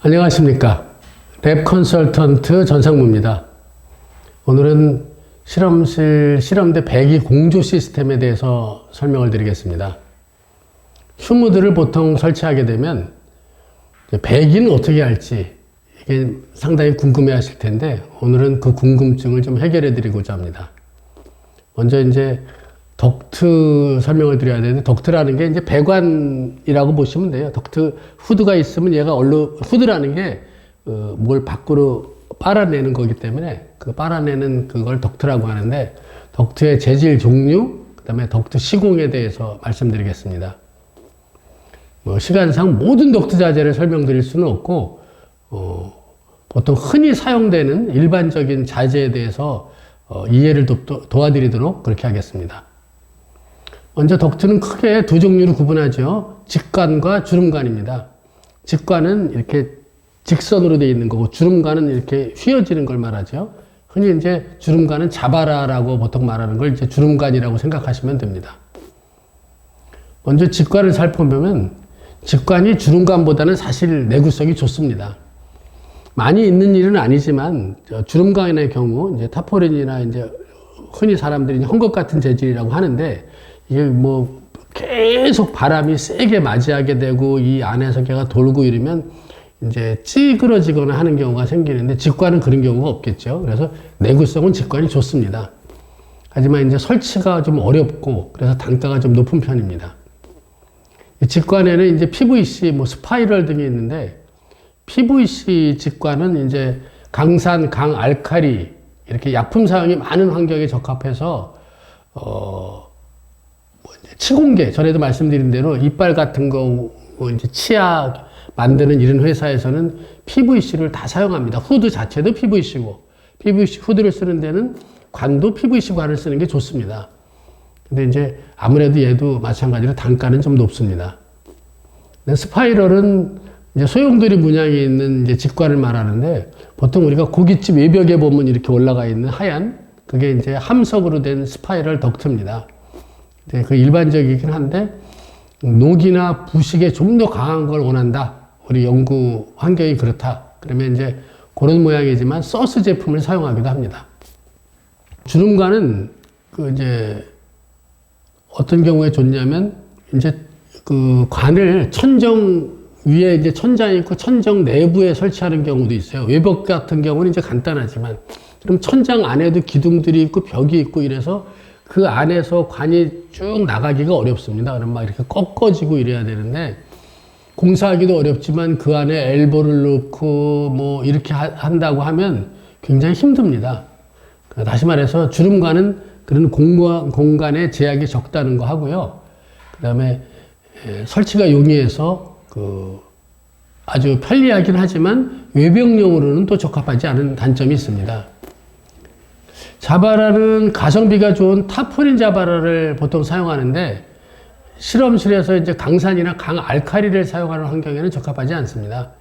안녕하십니까. 랩 컨설턴트 전상무입니다. 오늘은 실험대 배기 공조 시스템에 대해서 설명을 드리겠습니다. 휴무들을 보통 설치하게 되면 배기는 어떻게 할지 이게 상당히 궁금해 하실 텐데, 오늘은 그 궁금증을 좀 해결해 드리고자 합니다. 먼저 이제 덕트 설명을 드려야 되는데, 덕트라는 게 이제 배관이라고 보시면 돼요. 덕트 후드가 있으면 얘가 후드라는 게 뭘 밖으로 빨아내는 거기 때문에 그 빨아내는 그걸 덕트라고 하는데, 덕트의 재질 종류, 그 다음에 덕트 시공에 대해서 말씀드리겠습니다. 시간상 모든 덕트 자재를 설명드릴 수는 없고, 보통 흔히 사용되는 일반적인 자재에 대해서 이해를 도와드리도록 그렇게 하겠습니다. 먼저 덕트는 크게 두 종류로 구분하죠. 직관과 주름관입니다. 직관은 이렇게 직선으로 되어 있는 거고, 주름관은 이렇게 휘어지는 걸 말하죠. 흔히 이제 주름관은 자바라라고 보통 말하는 걸 이제 주름관이라고 생각하시면 됩니다. 먼저 직관을 살펴보면, 직관이 주름관보다는 사실 내구성이 좋습니다. 많이 있는 일은 아니지만, 주름관의 경우, 이제 타포린이나 이제 흔히 사람들이 헝겊 같은 재질이라고 하는데, 이게 계속 바람이 세게 맞이하게 되고, 이 안에서 걔가 돌고 이러면 이제 찌그러지거나 하는 경우가 생기는데, 직관은 그런 경우가 없겠죠. 그래서 내구성은 직관이 좋습니다. 하지만 이제 설치가 좀 어렵고, 그래서 단가가 좀 높은 편입니다. 직관에는 이제 PVC, 스파이럴 등이 있는데, PVC 직관은 이제 강산, 강알칼리, 이렇게 약품 사용이 많은 환경에 적합해서, 치공계, 전에도 말씀드린 대로 이빨 같은 거, 이제 치아 만드는 이런 회사에서는 PVC를 다 사용합니다. 후드 자체도 PVC고, PVC 후드를 쓰는 데는 관도 PVC 관을 쓰는 게 좋습니다. 근데 이제 아무래도 얘도 마찬가지로 단가는 좀 높습니다. 스파이럴은 이제 소용돌이 문양이 있는 이제 직관을 말하는데, 보통 우리가 고깃집 외벽에 보면 이렇게 올라가 있는 하얀, 그게 이제 함석으로 된 스파이럴 덕트입니다. 그 일반적이긴 한데, 녹이나 부식에 좀 더 강한 걸 원한다. 우리 연구 환경이 그렇다. 그러면 이제 그런 모양이지만 서스 제품을 사용하기도 합니다. 주름관은 이제 어떤 경우에 좋냐면, 이제 그 관을 천정 위에 이제 천장이 있고 천정 내부에 설치하는 경우도 있어요. 외벽 같은 경우는 이제 간단하지만, 그럼 천장 안에도 기둥들이 있고 벽이 있고 이래서 그 안에서 관이 쭉 나가기가 어렵습니다. 그럼 막 이렇게 꺾어지고 이래야 되는데, 공사하기도 어렵지만 그 안에 엘보를 넣고 이렇게 한다고 하면 굉장히 힘듭니다. 다시 말해서 주름관은 그런 공간의 제약이 적다는 거 하고요. 그 다음에 설치가 용이해서 아주 편리하긴 하지만 외벽용으로는 또 적합하지 않은 단점이 있습니다. 자바라는 가성비가 좋은 타포린 자바라를 보통 사용하는데, 실험실에서 이제 강산이나 강알칼리를 사용하는 환경에는 적합하지 않습니다.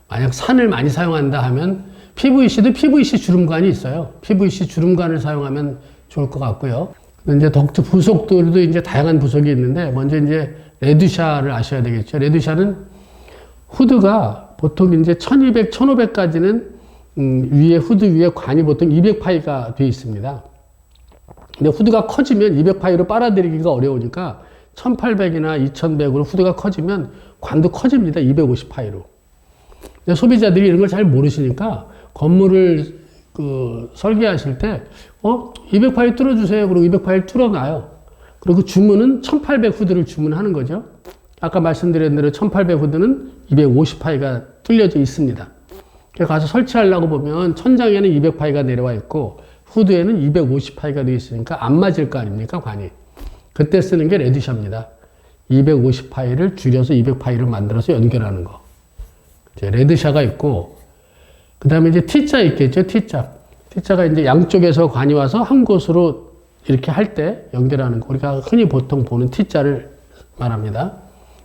만약 산을 많이 사용한다 하면 PVC도 PVC 주름관이 있어요. PVC 주름관을 사용하면 좋을 것 같고요. 이제 덕트 부속들도 이제 다양한 부속이 있는데, 먼저 이제 레드샤를 아셔야 되겠죠. 레드샤는 후드가 보통 이제 1200, 1500까지는 후드 위에 관이 보통 200파이가 되어 있습니다. 근데 후드가 커지면 200파이로 빨아들이기가 어려우니까 1800이나 2100으로 후드가 커지면 관도 커집니다. 250파이로. 근데 소비자들이 이런 걸 잘 모르시니까 건물을 설계하실 때 200파이 뚫어주세요. 그리고 200파이 뚫어놔요. 그리고 주문은 1800 후드를 주문하는 거죠. 아까 말씀드린 대로 1800 후드는 250파이가 뚫려져 있습니다. 가서 설치하려고 보면 천장에는 200파이가 내려와 있고 후드에는 250파이가 되어 있으니까 안 맞을 거 아닙니까, 관이. 그때 쓰는 게 레드샤입니다. 250파이를 줄여서 200파이를 만들어서 연결하는 거. 이제 레드샤가 있고, 그 다음에 이제 T자 있겠죠, T자. T자가 이제 양쪽에서 관이 와서 한 곳으로 이렇게 할 때 연결하는 거. 우리가 흔히 보통 보는 T자를 말합니다.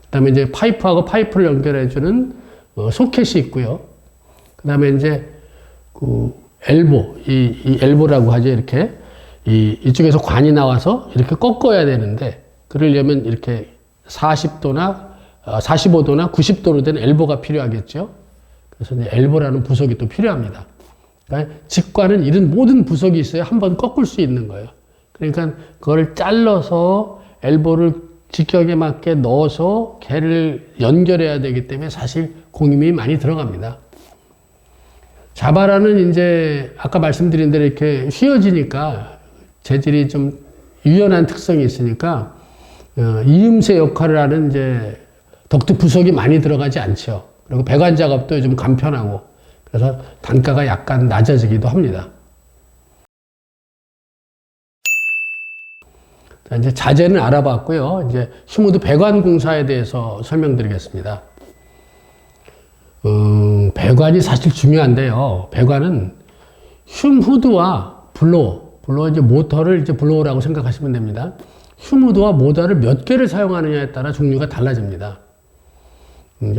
그 다음에 이제 파이프하고 파이프를 연결해주는 소켓이 있고요. 그 다음에 이제 엘보, 이 엘보라고 하죠. 이렇게 이쪽에서 관이 나와서 이렇게 꺾어야 되는데, 그러려면 이렇게 40도나 45도나 90도로 된 엘보가 필요하겠죠. 그래서 이제 엘보라는 부속이 또 필요합니다. 그러니까 직관은 이런 모든 부속이 있어야 한번 꺾을 수 있는 거예요. 그러니까 그걸 잘라서 엘보를 직격에 맞게 넣어서 개를 연결해야 되기 때문에 사실 공임이 많이 들어갑니다. 자바라는 이제 아까 말씀드린 대로 이렇게 휘어지니까 재질이 좀 유연한 특성이 있으니까 이음새 역할을 하는 이제 덕트 부속이 많이 들어가지 않죠. 그리고 배관 작업도 좀 간편하고 그래서 단가가 약간 낮아지기도 합니다. 자, 이제 자재는 알아봤고요. 이제 휴무드 배관 공사에 대해서 설명드리겠습니다. 배관이 사실 중요한데요. 배관은 휴무드와 블로어 이제 모터를 이제 블로어라고 생각하시면 됩니다. 휴무드와 모터를 몇 개를 사용하느냐에 따라 종류가 달라집니다.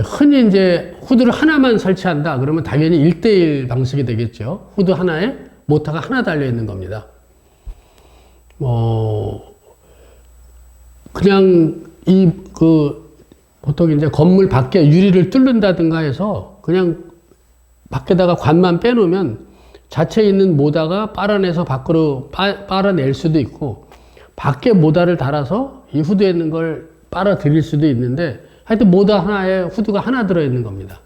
흔히 이제 후드를 하나만 설치한다 그러면 당연히 1대1 방식이 되겠죠. 후드 하나에 모터가 하나 달려 있는 겁니다. 그냥 보통 이제 건물 밖에 유리를 뚫는다든가 해서 그냥 밖에다가 관만 빼놓으면 자체에 있는 모다가 빨아내서 밖으로 빨아낼 수도 있고 밖에 모다를 달아서 이 후드에 있는 걸 빨아들일 수도 있는데 하여튼 모다 하나에 후드가 하나 들어있는 겁니다.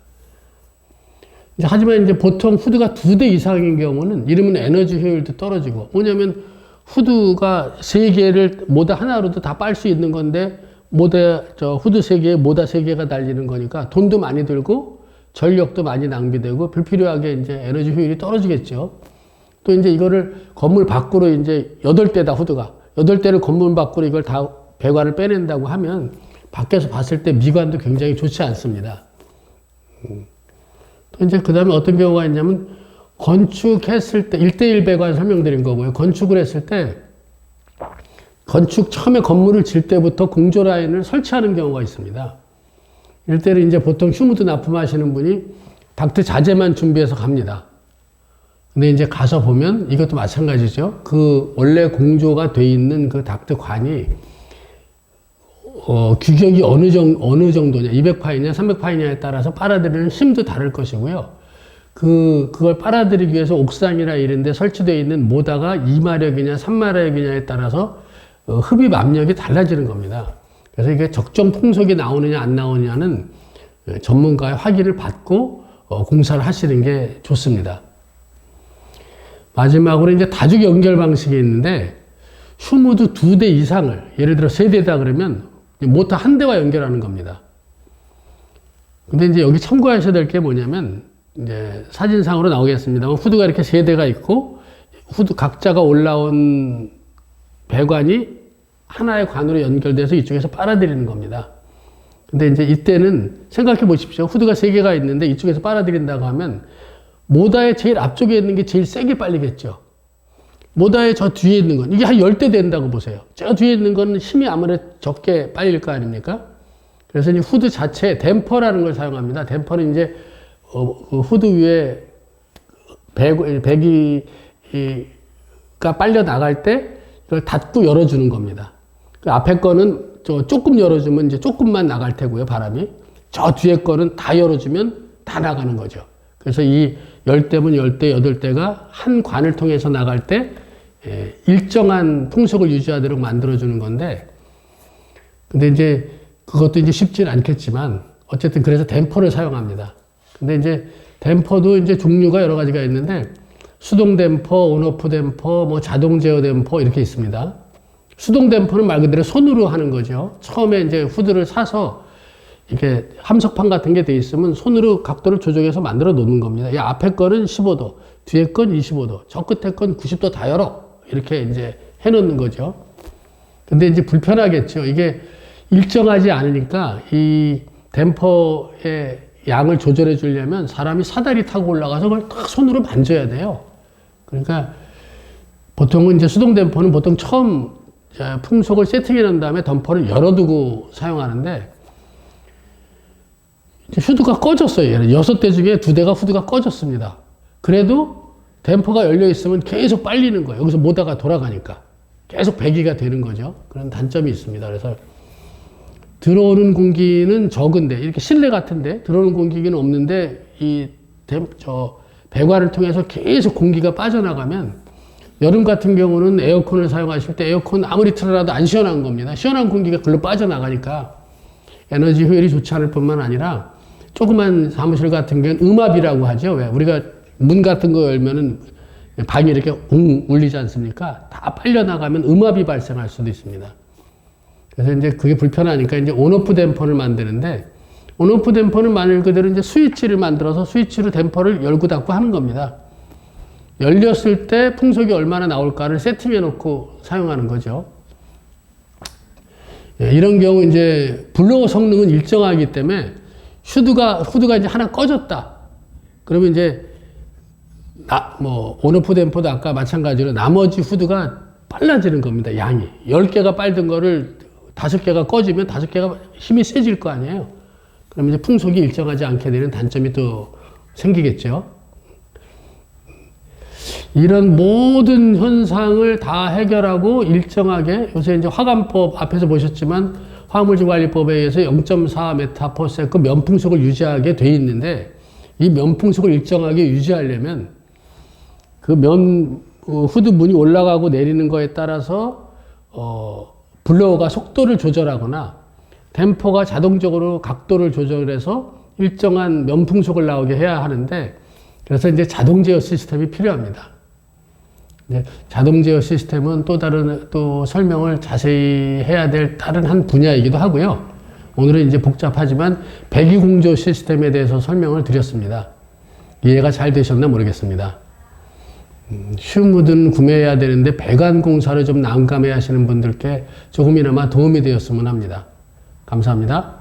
하지만 이제 보통 후드가 2대 이상인 경우는 이러면 에너지 효율도 떨어지고 뭐냐면 후드가 3개를 모다 하나로도 다 빨 수 있는 건데 후드 3개에 모다 3개가 달리는 거니까 돈도 많이 들고 전력도 많이 낭비되고 불필요하게 이제 에너지 효율이 떨어지겠죠. 또 이제 이거를 건물 밖으로 이제 8대다 후드가 8대를 건물 밖으로 이걸 다 배관을 빼낸다고 하면 밖에서 봤을 때 미관도 굉장히 좋지 않습니다. 또 이제 그 다음에 어떤 경우가 있냐면 건축했을 때 1대1 배관 설명드린 거고요. 건축을 했을 때 처음에 건물을 질 때부터 공조 라인을 설치하는 경우가 있습니다. 이럴 때는 이제 보통 휴무드 납품하시는 분이 닥트 자재만 준비해서 갑니다. 근데 이제 가서 보면 이것도 마찬가지죠. 그 원래 공조가 돼 있는 그 닥트 관이 규격이 어느 정도냐, 200파이냐, 300파이냐에 따라서 빨아들이는 힘도 다를 것이고요. 그걸 빨아들이기 위해서 옥상이나 이런 데 설치되어 있는 모다가 2마력이냐, 3마력이냐에 따라서 흡입 압력이 달라지는 겁니다. 그래서 이게 적정 풍속이 나오느냐, 안 나오느냐는 전문가의 확인을 받고 공사를 하시는 게 좋습니다. 마지막으로 이제 다중 연결 방식이 있는데, 휴무드 2대 이상을, 예를 들어 3대다 그러면 모터 한 대와 연결하는 겁니다. 근데 이제 여기 참고하셔야 될 게 뭐냐면, 이제 사진상으로 나오겠습니다만, 후드가 이렇게 3대가 있고, 후드 각자가 올라온 배관이 하나의 관으로 연결돼서 이쪽에서 빨아들이는 겁니다. 근데 이제 이때는 생각해 보십시오. 후드가 3개가 있는데 이쪽에서 빨아들인다고 하면, 모다의 제일 앞쪽에 있는 게 제일 세게 빨리겠죠. 모다의 저 뒤에 있는 건, 이게 한 10대 된다고 보세요. 저 뒤에 있는 거는 힘이 아무래도 적게 빨릴 거 아닙니까? 그래서 이 후드 자체에 댐퍼라는 걸 사용합니다. 댐퍼는 이제, 그 후드 위에 배기가 빨려 나갈 때 이걸 닫고 열어주는 겁니다. 그 앞에 거는 조금 열어주면 이제 조금만 나갈 테고요, 바람이. 저 뒤에 거는 다 열어주면 다 나가는 거죠. 그래서 이 10대면 10대, 8대가 한 관을 통해서 나갈 때 일정한 풍속을 유지하도록 만들어주는 건데, 근데 이제 그것도 이제 쉽지는 않겠지만, 어쨌든 그래서 댐퍼를 사용합니다. 근데 이제 댐퍼도 이제 종류가 여러 가지가 있는데, 수동 댐퍼, 온오프 댐퍼, 뭐 자동 제어 댐퍼 이렇게 있습니다. 수동 댐퍼는 말 그대로 손으로 하는 거죠. 처음에 이제 후드를 사서 이렇게 함석판 같은 게 돼 있으면 손으로 각도를 조정해서 만들어 놓는 겁니다. 이 앞에 거는 15도, 뒤에 건 25도, 저 끝에 건 90도 다 열어. 이렇게 이제 해 놓는 거죠. 근데 이제 불편하겠죠. 이게 일정하지 않으니까 이 댐퍼의 양을 조절해 주려면 사람이 사다리 타고 올라가서 그걸 딱 손으로 만져야 돼요. 그러니까 보통은 이제 수동 댐퍼는 보통 처음 풍속을 세팅해 놓은 다음에 댐퍼를 열어두고 사용하는데, 후드가 꺼졌어요. 6대 중에 2대가 후드가 꺼졌습니다. 그래도 댐퍼가 열려 있으면 계속 빨리는 거예요. 여기서 모다가 돌아가니까 계속 배기가 되는 거죠. 그런 단점이 있습니다. 그래서 들어오는 공기는 적은데, 이렇게 실내 같은데 들어오는 공기는 없는데 이 배관을 통해서 계속 공기가 빠져나가면 여름 같은 경우는 에어컨을 사용하실 때 에어컨 아무리 틀어놔도 안 시원한 겁니다. 시원한 공기가 글로 빠져나가니까 에너지 효율이 좋지 않을 뿐만 아니라 조그만 사무실 같은 경우는 음압이라고 하죠. 왜? 우리가 문 같은 거 열면은 방이 이렇게 웅 울리지 않습니까? 다 빨려나가면 음압이 발생할 수도 있습니다. 그래서 이제 그게 불편하니까 이제 온오프 댐퍼를 만드는데, 온오프 댐퍼는 말 그대로 이제 스위치를 만들어서 스위치로 댐퍼를 열고 닫고 하는 겁니다. 열렸을 때 풍속이 얼마나 나올까를 세팅해 놓고 사용하는 거죠. 이런 경우 이제 블로어 성능은 일정하기 때문에 후드가 이제 하나 꺼졌다. 그러면 이제 온오프 댐퍼도 아까 마찬가지로 나머지 후드가 빨라지는 겁니다. 양이 10개가 빨던 거를 5개가 꺼지면 5개가 힘이 세질 거 아니에요. 그러면 이제 풍속이 일정하지 않게 되는 단점이 또 생기겠죠. 이런 모든 현상을 다 해결하고 일정하게, 요새 이제 화관법 앞에서 보셨지만 화물주관리법에 의해서 0.4 메타/세컨 면풍속을 유지하게 돼 있는데, 이 면풍속을 일정하게 유지하려면 그 후드 문이 올라가고 내리는 거에 따라서 블로어가 속도를 조절하거나 댐퍼가 자동적으로 각도를 조절해서 일정한 면풍속을 나오게 해야 하는데, 그래서 이제 자동 제어 시스템이 필요합니다. 자동 제어 시스템은 또 설명을 자세히 해야 될 다른 한 분야이기도 하고요. 오늘은 이제 복잡하지만 배기공조 시스템에 대해서 설명을 드렸습니다. 이해가 잘 되셨나 모르겠습니다. 휴무든 구매해야 되는데 배관 공사를 좀 난감해 하시는 분들께 조금이나마 도움이 되었으면 합니다. 감사합니다.